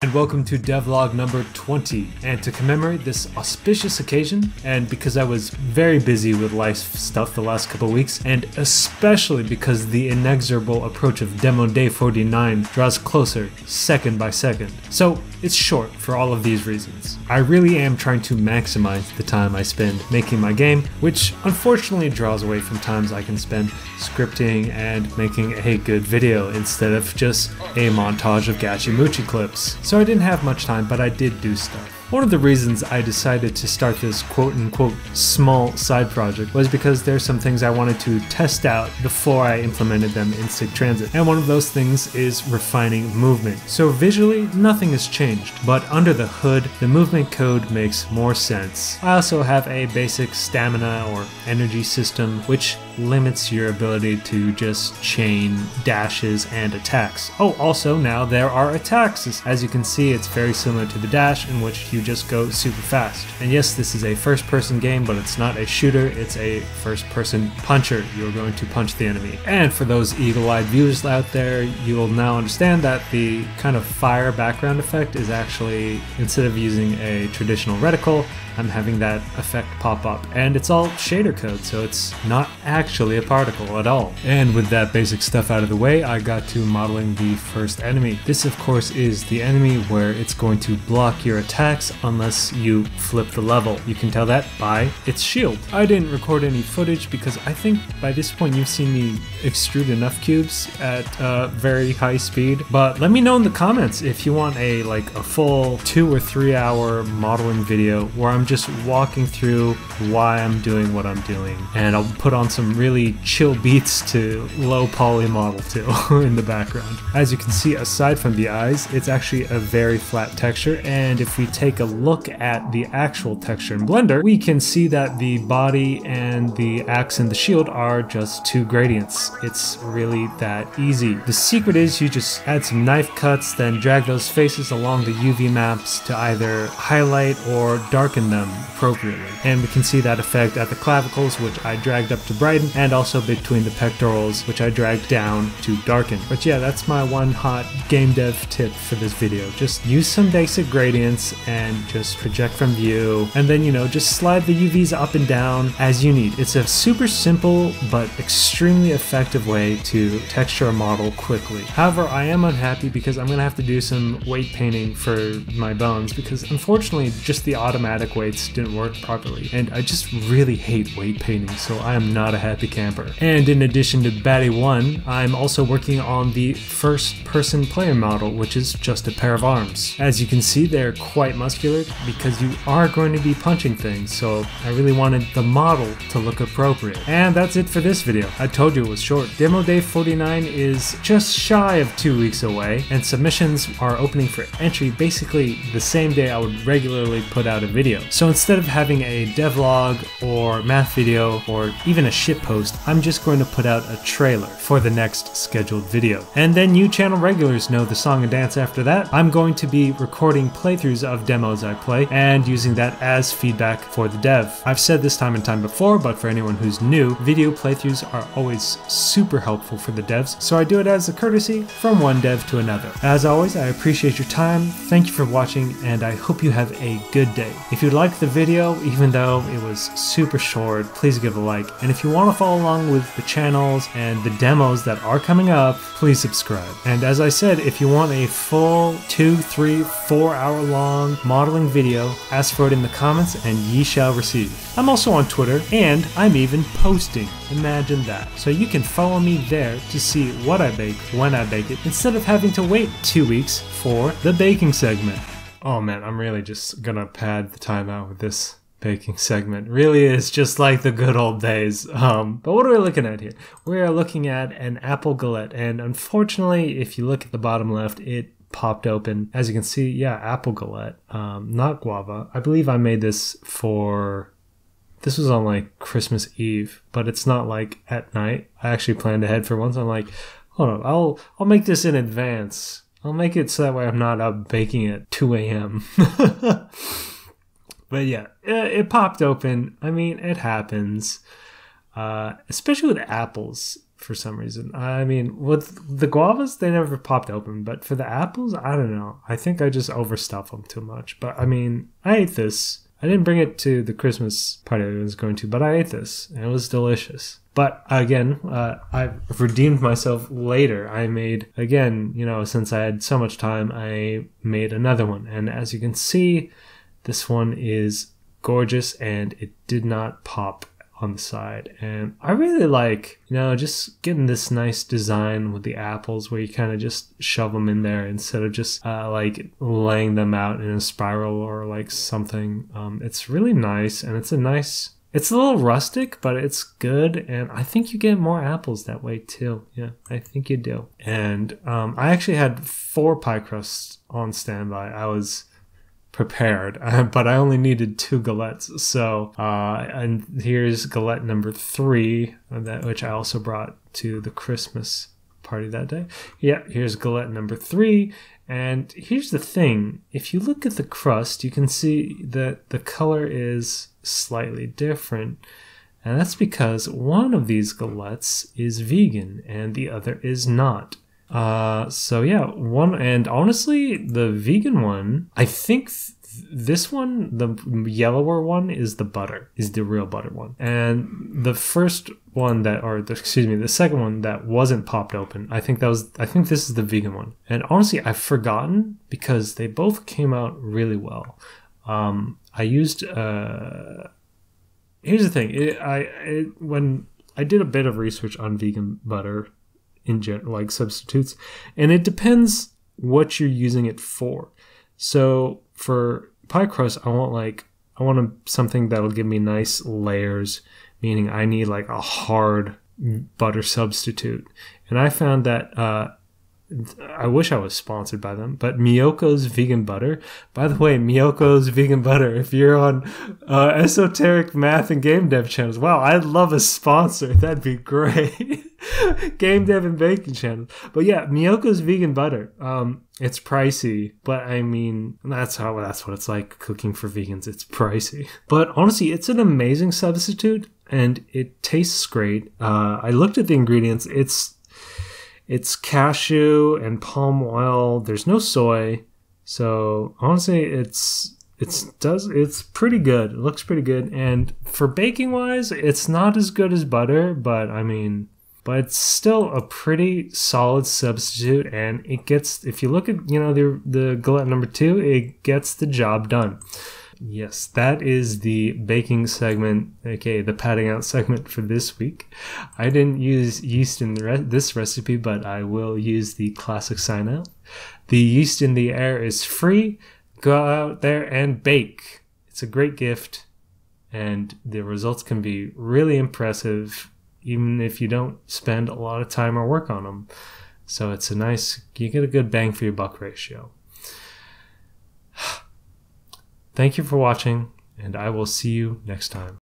And welcome to devlog number 20. And to commemorate this auspicious occasion, and because I was very busy with life stuff the last couple weeks, and especially because the inexorable approach of demo day 49 draws closer second by second. So it's short for all of these reasons. I really am trying to maximize the time I spend making my game, which unfortunately draws away from times I can spend scripting and making a good video instead of just a montage of gachi-muchi clips. So I didn't have much time, but I did do stuff. One of the reasons I decided to start this quote-unquote small side project was because there's some things I wanted to test out before I implemented them in SIG Transit, and one of those things is refining movement. So visually, nothing has changed, but under the hood, the movement code makes more sense. I also have a basic stamina or energy system, which limits your ability to just chain dashes and attacks. Oh, also now there are attacks. As you can see, it's very similar to the dash, in which you just go super fast. And yes, this is a first-person game, but it's not a shooter, it's a first-person puncher. You're going to punch the enemy. And for those eagle-eyed viewers out there, you will now understand that the kind of fire background effect is actually, instead of using a traditional reticle, I'm having that effect pop up. And it's all shader code, so it's not actually a particle at all. And with that basic stuff out of the way, I got to modeling the first enemy. This, of course, is the enemy where it's going to block your attacks unless you flip the level. You can tell that by its shield. I didn't record any footage because I think by this point you've seen me extrude enough cubes at very high speed. But let me know in the comments if you want a full 2 or 3 hour modeling video where I'm just walking through why I'm doing what I'm doing, and I'll put on some really chill beats to low poly model to in the background. As you can see, aside from the eyes, it's actually a very flat texture, and if we take a look at the actual texture in Blender, we can see that the body and the axe and the shield are just two gradients. It's really that easy. The secret is you just add some knife cuts, then drag those faces along the UV maps to either highlight or darken them appropriately. And we can see that effect at the clavicles, which I dragged up to brighten, and also between the pectorals, which I dragged down to darken. But yeah, that's my one hot game dev tip for this video. Just use some basic gradients and just project from view, and then, you know, just slide the UVs up and down as you need. It's a super simple but extremely effective way to texture a model quickly. However, I am unhappy because I'm gonna have to do some weight painting for my bones, because unfortunately just the automatic weights didn't work properly, and I just really hate weight painting, so I am not a happy camper. And in addition to Baddie 1, I'm also working on the first person player model, which is just a pair of arms. As you can see, they're quite muscular because you are going to be punching things, so I really wanted the model to look appropriate. And that's it for this video. I told you it was short. Demo day 49 is just shy of 2 weeks away, and submissions are opening for entry basically the same day I would regularly put out a video. So instead of having a devlog or math video or even a shitpost, I'm just going to put out a trailer for the next scheduled video. And then you channel regulars know the song and dance after that. I'm going to be recording playthroughs of demos I play and using that as feedback for the dev. I've said this time and time before, but for anyone who's new, video playthroughs are always super helpful for the devs, so I do it as a courtesy from one dev to another. As always, I appreciate your time, thank you for watching, and I hope you have a good day. If you liked the video, even though it was super short, please give a like. And if you want to follow along with the channels and the demos that are coming up, please subscribe. And as I said, if you want a full 2, 3, 4 hour long modeling video, ask for it in the comments and ye shall receive. I'm also on Twitter, and I'm even posting. Imagine that. So you can follow me there to see what I bake when I bake it, instead of having to wait 2 weeks for the baking segment. Oh man, I'm really just gonna pad the time out with this baking segment. Really is just like the good old days. But what are we looking at here? We are looking at an apple galette, and unfortunately, if you look at the bottom left, it popped open. As you can see, yeah, apple galette, not guava. I believe I made this for... This was on like Christmas Eve, but it's not like at night. I actually planned ahead for once. I'm like, hold on, I'll make this in advance. I'll make it so that way I'm not up baking at 2 a.m. But yeah, it popped open. I mean, it happens. Especially with apples. for some reason. I mean, with the guavas, they never popped open, but for the apples, I don't know. I think I just overstuff them too much. But I mean, I ate this. I didn't bring it to the Christmas party I was going to, but I ate this, and it was delicious. But again, I redeemed myself later. I made, again, you know, since I had so much time, I made another one. And as you can see, this one is gorgeous, and it did not pop on the side. And I really like, you know, just getting this nice design with the apples where you kind of just shove them in there instead of just like laying them out in a spiral or like something. It's really nice, and it's a little rustic, but it's good, and I think you get more apples that way too. Yeah, I think you do. And I actually had 4 pie crusts on standby. I was prepared, but I only needed 2 galettes. So, and here's galette number 3, which I also brought to the Christmas party that day. Yeah, here's galette number 3. And here's the thing. If you look at the crust, you can see that the color is slightly different. And that's because one of these galettes is vegan and the other is not. So yeah, and honestly, the vegan one, I think this one, the yellower one, is the real butter one. And the first one the second one that wasn't popped open, I think this is the vegan one. And honestly, I've forgotten because they both came out really well. I used, here's the thing, when I did a bit of research on vegan butter, in general, like substitutes, and it depends what you're using it for. So for pie crust, I want something that'll give me nice layers, meaning I need like a hard butter substitute. And I found that I wish I was sponsored by them, but Miyoko's Vegan Butter. By the way, Miyoko's Vegan Butter, if you're on esoteric math and game dev channels, wow, I'd love a sponsor. That'd be great. Game dev and baking channels. But yeah, Miyoko's Vegan Butter. It's pricey, but I mean, that's what it's like cooking for vegans. It's pricey. But honestly, it's an amazing substitute, and it tastes great. I looked at the ingredients. It's cashew and palm oil. There's no soy. So honestly, it's pretty good. It looks pretty good. And for baking wise, it's not as good as butter, but it's still a pretty solid substitute. And it gets, if you look at, the galette number 2, it gets the job done. Yes, that is the baking segment, aka the patting out segment for this week. I didn't use yeast in this recipe, but I will use the classic sign out. The yeast in the air is free. Go out there and bake. It's a great gift, and the results can be really impressive, even if you don't spend a lot of time or work on them. So it's you get a good bang for your buck ratio. Thank you for watching, and I will see you next time.